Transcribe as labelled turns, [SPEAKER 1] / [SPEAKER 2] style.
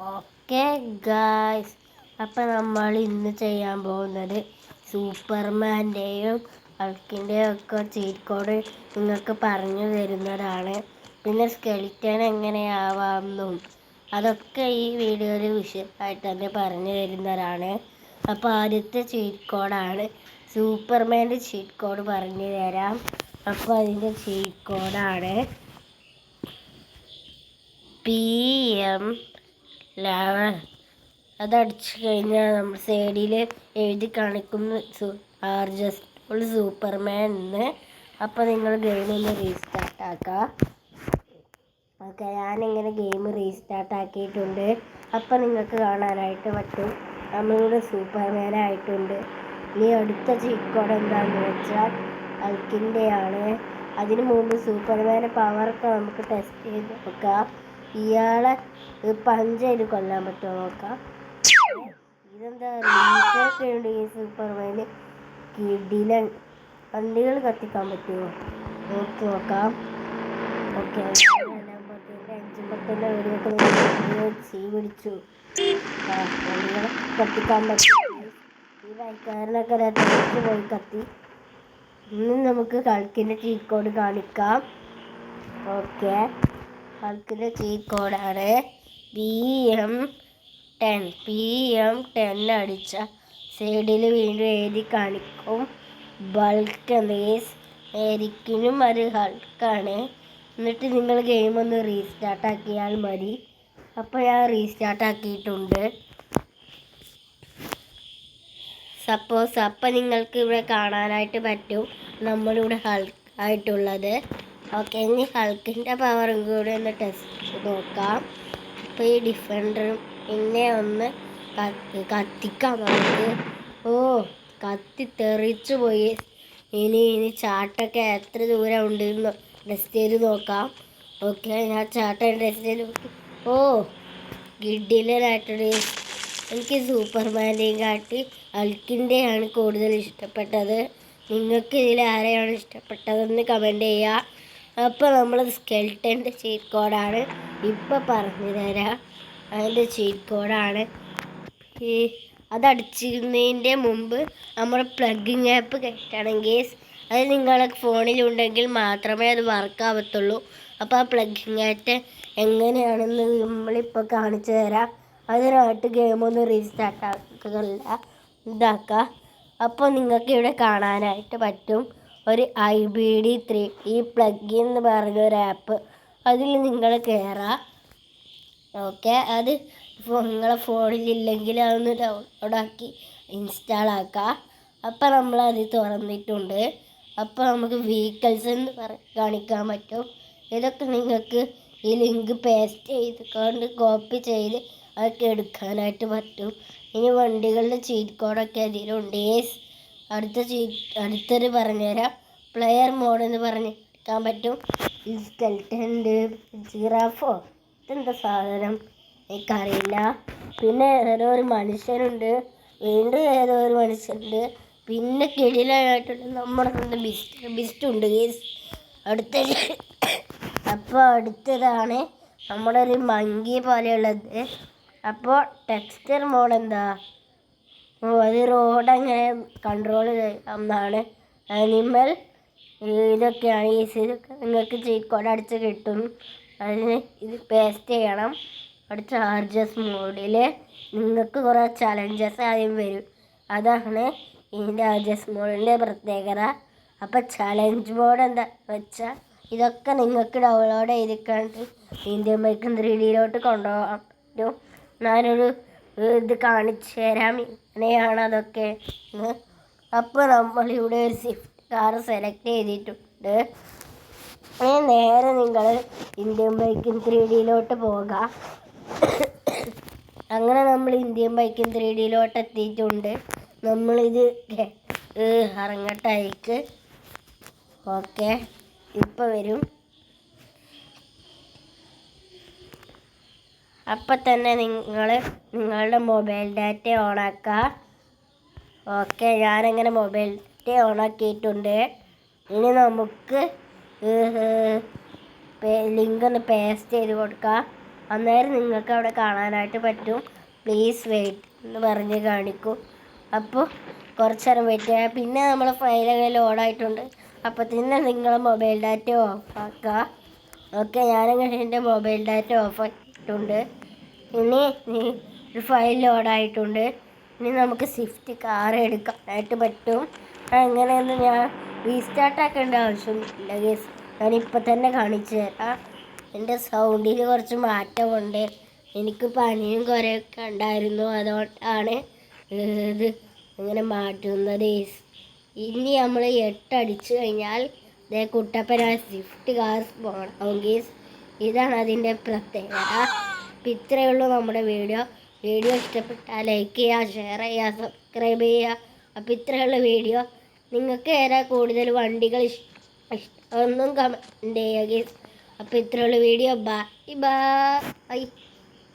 [SPEAKER 1] Okay guys, അപ്പം നമ്മൾ ഇന്ന് ചെയ്യാൻ പോകുന്നത് സൂപ്പർമാൻ്റെയും ഹൾക്കിൻ്റെയും ഒക്കെ ചീറ്റ് കോഡ് നിങ്ങൾക്ക് പറഞ്ഞു തരുന്നതാണ്. പിന്നെ സ്കെലിറ്റൻ എങ്ങനെയാവാമെന്നും അതൊക്കെ ഈ വീഡിയോയിൽ വിശദമായിട്ട് തന്നെ പറഞ്ഞു തരുന്നതാണ്. അപ്പോൾ ആദ്യത്തെ ചീറ്റ് കോഡാണ് സൂപ്പർമാൻ്റെ ചീറ്റ് കോഡ് പറഞ്ഞു തരാം. അപ്പോൾ അതിൻ്റെ ചീറ്റ് കോഡാണ് PM11. അതടിച്ചു കഴിഞ്ഞാൽ നമ്മൾ സൈഡിൽ എഴുതി കാണിക്കുന്നു ആർജസ്റ്റ് സൂപ്പർമാൻ എന്ന്. അപ്പോൾ നിങ്ങൾ ഗെയിമൊന്ന് റീസ്റ്റാർട്ട് ആക്കുക. ഓക്കെ, ഞാനിങ്ങനെ ഗെയിം റീസ്റ്റാർട്ട് ആക്കിയിട്ടുണ്ട്. അപ്പോൾ നിങ്ങൾക്ക് കാണാനായിട്ട് പറ്റും നമ്മളിവിടെ സൂപ്പർമാനായിട്ടുണ്ട്. ഇനി അടുത്ത ചീറ്റ് കോഡ് എന്താണെന്ന് വെച്ചാൽ ഹൾക്കിൻ്റെയാണ്. അതിനു മുമ്പ് സൂപ്പർമാൻ്റെ പവറൊക്കെ നമുക്ക് ടെസ്റ്റ് ചെയ്ത് നോക്കാം. ഇയാളെ പഞ്ച് ചെയ്ത് കൊല്ലാൻ പറ്റുമോ നോക്കാം. ഇതെന്താ റീസൊക്കെ ഉണ്ട് ഈ സൂപ്പർമാന്. കിടിലൻ വണ്ടികൾ കത്തിക്കാൻ പറ്റുമോ നോക്കാം. ഓക്കെ, എഞ്ചിൻ ബട്ടൻ്റെ വീഡിയോക്കെ തീ പിടിച്ചു. വണ്ടികൾ കത്തിക്കാൻ പറ്റും. ഈ വൈക്കാരനൊക്കെ തിരിച്ചു പോയി കത്തി. ഇന്ന് നമുക്ക് ഹൾക്കിൻ്റെ ചീറ്റ് കോഡ് കാണിക്കാം. ഓക്കെ, ഹൾക്കിൻ്റെ ചീറ്റ് കോഡാണ് PM10 അടിച്ച സൈഡിൽ വീണ്ടും എഴുതി കാണിക്കും ബൾക്ക് എന്നീസ്. എരിക്കിനും ഒരു ഹൾക്കാണ്. എന്നിട്ട് നിങ്ങൾ ഗെയിം ഒന്ന് റീസ്റ്റാർട്ട് ആക്കിയാൽ മതി. അപ്പോൾ ഞാൻ റീസ്റ്റാർട്ട് ആക്കിയിട്ടുണ്ട്. അപ്പം നിങ്ങൾക്ക് ഇവിടെ കാണാനായിട്ട് പറ്റും നമ്മളിവിടെ ഹൾക്ക് ആയിട്ടുള്ളത്. ഓക്കെ, ഇനി ഹൾക്കിൻ്റെ പവറും കൂടി ഒന്ന് ടെസ്റ്റ് നോക്കാം. അപ്പോൾ ഈ ഡിഫൻഡറും പിന്നെ ഒന്ന് കത്തിക്കാൻ നമുക്ക്. കത്തി തെറിച്ചു പോയി. ഇനി ചാട്ടൊക്കെ എത്ര ദൂരം ഉണ്ടെന്ന് ടെസ്റ്റ് ചെയ്ത് നോക്കാം. ഓക്കെ, ഞാൻ ചാട്ടം ടെസ്റ്റ് ചെയ്ത് നോക്കി. കിടിലനായിട്ടുണ്ട്. എനിക്ക് സൂപ്പർമാൻ്റെയും കാട്ടി ഹൾക്കിൻ്റെയാണ് കൂടുതൽ ഇഷ്ടപ്പെട്ടത്. നിങ്ങൾക്ക് ഇതിൽ ആരെയാണ് ഇഷ്ടപ്പെട്ടതെന്ന് കമൻറ്റ് ചെയ്യുക. അപ്പോൾ നമ്മൾ സ്കെൽട്ടൻ്റെ ചീറ്റ് കോഡാണ് ഇപ്പോൾ പറഞ്ഞു തരാം. അതിൻ്റെ ചീറ്റ് കോഡാണ് അതടിച്ചിരുന്നതിൻ്റെ മുമ്പ് നമ്മൾ പ്ലഗിങ് ആപ്പ് കയറ്റണമെങ്കിൽ അത് നിങ്ങളുടെ ഫോണിലുണ്ടെങ്കിൽ മാത്രമേ അത് വർക്ക് ആവത്തുള്ളൂ. അപ്പോൾ ആ പ്ലഗിങ് ആപ്പ് എങ്ങനെയാണെന്ന് നമ്മളിപ്പോൾ കാണിച്ചു തരാം. അതിനായിട്ട് ഗെയിമൊന്നും റീസ്റ്റാർട്ട് ഇതാക്കുക. അപ്പോൾ നിങ്ങൾക്ക് ഇവിടെ കാണാനായിട്ട് പറ്റും ഒരു IBD3 ഈ പ്ലഗിൻ എന്ന് പറഞ്ഞൊരു ആപ്പ്. അതിൽ നിങ്ങൾ കയറുക. ഓക്കെ, അത് നിങ്ങളെ ഫോണിലില്ലെങ്കിൽ അതൊന്ന് ഡൗൺലോഡാക്കി ഇൻസ്റ്റാൾ ആക്കുക. അപ്പോൾ നമ്മളത് തുറന്നിട്ടുണ്ട്. അപ്പോൾ നമുക്ക് വെഹിക്കിൾസ് എന്ന് കാണിക്കാൻ പറ്റും. ഇതൊക്കെ നിങ്ങൾക്ക് ഈ ലിങ്ക് പേസ്റ്റ് ചെയ്ത് കോപ്പി ചെയ്ത് അതൊക്കെ എടുക്കാനായിട്ട് പറ്റും. ഇനി വണ്ടികളുടെ ചീറ്റ് കോഡൊക്കെ അതിലുണ്ട്. അടുത്തൊരു പറഞ്ഞുതരാം. പ്ലെയർ മോഡ് എന്ന് പറഞ്ഞ് എടുക്കാൻ പറ്റും. സ്കെൽറ്റൻ്റെ ജിറാഫോ ഇതെന്താ സാധനം എനിക്കറിയില്ല. പിന്നെ ഏതോ ഒരു മനുഷ്യനുണ്ട്, വീണ്ടും ഏതോ ഒരു മനുഷ്യനുണ്ട്, പിന്നെ കിടിലായിട്ടുള്ള നമ്മുടെ സ്വന്തം ബിസ്റ്റുണ്ട് അപ്പോൾ അടുത്തതാണ് നമ്മുടെ ഒരു മങ്കി പോലെയുള്ളത്. അപ്പോൾ ടെക്സ്ചർ മോഡ് എന്താ, അത് റോഡ് അങ്ങനെ കൺട്രോൾ ചെയ്യാവുന്നതാണ്. ആനിമൽ ഇതൊക്കെയാണ് ഇതൊക്കെ നിങ്ങൾക്ക് ചീറ്റ് കോഡ് അടിച്ച് കിട്ടും. അതിന് ഇത് പേസ്റ്റ് ചെയ്യണം. അവിടെ ചാർജസ് മോഡിൽ നിങ്ങൾക്ക് കുറേ ചലഞ്ചസ് ആദ്യം വരും. അതാണ് ഇതിൻ്റെ ചാർജസ് മോഡിൻ്റെ പ്രത്യേകത. അപ്പോൾ ചലഞ്ച് മോഡ് എന്താ വെച്ചാൽ ഇതൊക്കെ നിങ്ങൾക്ക് ഡൗൺലോഡ് ചെയ്തിട്ട് ഇന്ത്യൻ ബൈക്ക് 3Dയിലോട്ട് കൊണ്ടുപോകാൻ പറ്റും. ഞാനൊരു ഇത് കാണിച്ചു തരാം ഇങ്ങനെയാണ് അതൊക്കെ. അപ്പോൾ നമ്മളിവിടെ ഒരു സ്വിഫ്റ്റ് കാർ സെലക്ട് ചെയ്തിട്ടുണ്ട്. നേരെ നിങ്ങൾ ഇന്ത്യൻ ബൈക്കിൻ 3Dയിലോട്ട് പോകുക. അങ്ങനെ നമ്മൾ ഇന്ത്യൻ ബൈക്കിൻ 3Dയിലോട്ട് എത്തിയിട്ടുണ്ട്. നമ്മളിത് ഇറങ്ങട്ടയക്ക്. ഓക്കെ, ഇപ്പോൾ വരും. അപ്പം തന്നെ നിങ്ങളുടെ മൊബൈൽ ഡാറ്റ ഓണാക്കുക. ഓക്കെ, ഞാനങ്ങനെ മൊബൈൽ ഡാറ്റ ഓണാക്കിയിട്ടുണ്ട്. ഇനി നമുക്ക് ലിങ്ക് ഒന്ന് പേസ്റ്റ് ചെയ്ത് കൊടുക്കാം. അന്നേരം നിങ്ങൾക്ക് അവിടെ കാണാനായിട്ട് പറ്റും. പ്ലീസ് വെയിറ്റ് എന്ന് പറഞ്ഞ് കാണിക്കും. അപ്പോൾ കുറച്ച് നേരം വെയിറ്റ് ചെയ്യാം. പിന്നെ നമ്മളെ ഫയലൊക്കെ ലോഡായിട്ടുണ്ട്. അപ്പോൾ തന്നെ നിങ്ങൾ മൊബൈൽ ഡാറ്റ ഓഫ് ആക്കുക. ഓക്കെ, ഞാനങ്ങനെ എൻ്റെ മൊബൈൽ ഡാറ്റ ഓഫ് ആക്കിയിട്ടുണ്ട്. ഇനി ഒരു ഫയൽ ലോഡായിട്ടുണ്ട്. ഇനി നമുക്ക് സ്വിഫ്റ്റ് കാർ എടുക്കാനായിട്ട് പറ്റും. അങ്ങനെയൊന്നും ഞാൻ റീസ്റ്റാർട്ട് ആക്കേണ്ട ആവശ്യമൊന്നുമില്ല ഗൈസ്. ഞാനിപ്പോൾ തന്നെ കാണിച്ചു തരാം. എൻ്റെ സൗണ്ടിൽ കുറച്ച് മാറ്റമുണ്ട്. എനിക്ക് പനിയും കുറേയൊക്കെ ഉണ്ടായിരുന്നു. അതുകൊണ്ടാണ് ഇത് ഇങ്ങനെ മാറ്റുന്നത് ഗൈസ്. ഇനി നമ്മൾ 8 അടിച്ചു കഴിഞ്ഞാൽ ഇതേ കുട്ടപ്പന സ്വിഫ്റ്റ് കാർ പോകണം ഗൈസ്. ഇതാണ് അതിൻ്റെ പ്രത്യേകത. അപ്പം ഇത്രയേ ഉള്ളൂ നമ്മുടെ വീഡിയോ. ഇഷ്ടപ്പെട്ടാൽ ലൈക്ക് ചെയ്യുക, ഷെയർ ചെയ്യുക, സബ്സ്ക്രൈബ് ചെയ്യുക. അപ്പോൾ ഇത്രയുള്ള വീഡിയോ. നിങ്ങൾക്ക് ഏതാ കൂടുതൽ വണ്ടികൾ ഇഷ്ടം ഒന്നും കമൻറ്റ് ചെയ്യുക ഗൈസ്. അപ്പോൾ ഇത്രയുള്ള വീഡിയോ. Bye bye.